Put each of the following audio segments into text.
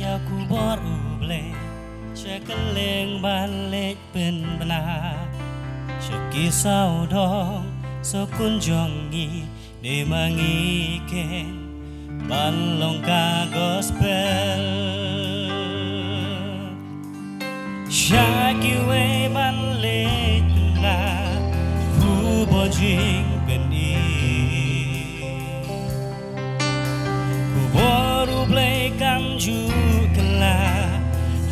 Ya ku baru ble Cekeleng balik ben benar Sekisau dong Sekunjongi Dimangi ken Balong ka gospel Syaki we balik benar Ku bojing geni Ku baru ble kamju kelah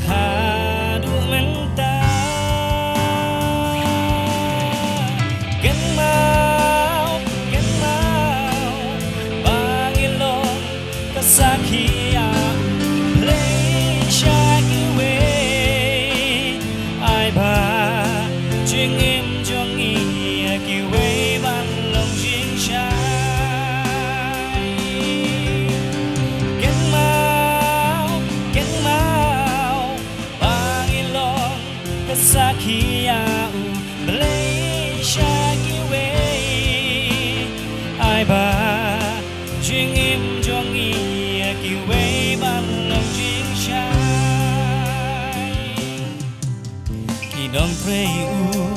Hadu mentah Ken mau Bangilong kesakia Play syaki we Ai ba Jing im jong i Ki we ban long jing shai Sakia Malaysia kiwe ai ba jing im jong i kiwe ban long jing shai ki dong prei u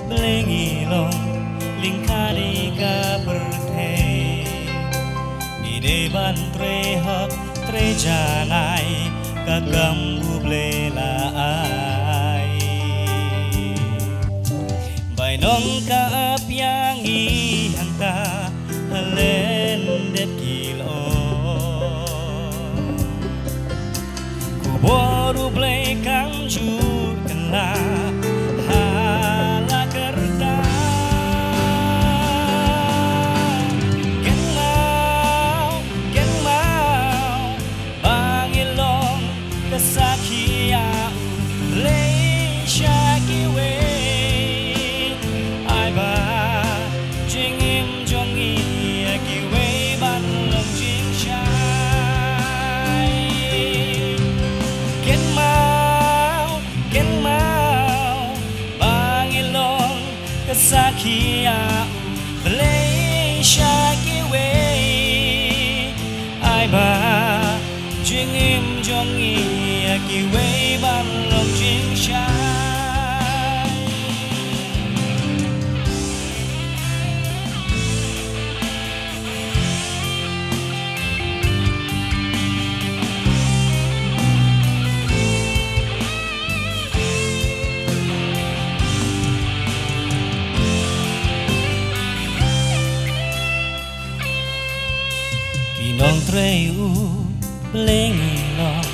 blengi long lingkari ka berte ni de ban tre hak tre janai ka gambu blela Nong ka apyangi hangta halendet kilo Ku boru ble kang jur kena hala kerta Ken mau Bangilong kesakia Malaysia kiwe Sakia Malaysia kiwe ai ba jing im jong i kiwe ban long jing shai Nong trei u blengi long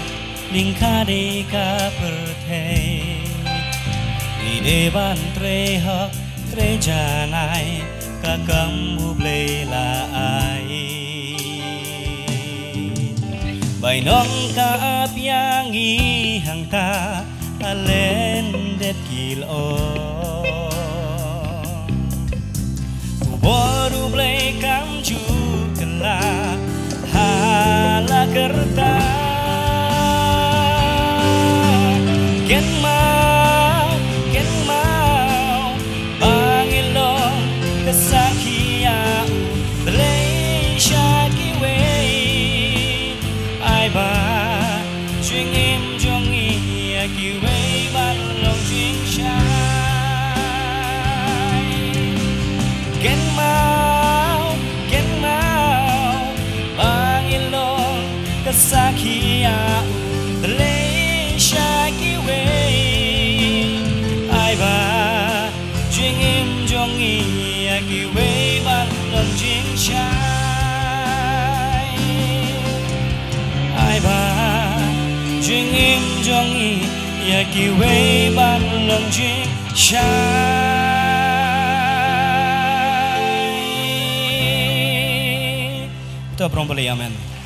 lingkade ka pertei di depan tre hak tre janai ka kambu blela ai bai nong ka apyangi hangta alendet kilo ku baru ble kamju kelah hala kerta Ken mau Bangilong kesakia Malaysia kiwe ai ba jing im jong i kiwe ban long jing shai Ken mau Sakia Malaysia kiwe ai ba jing im jong i kiwe ban long jing shai ai ba jing im jong i kiwe ban long jing shai Kita beromba amen.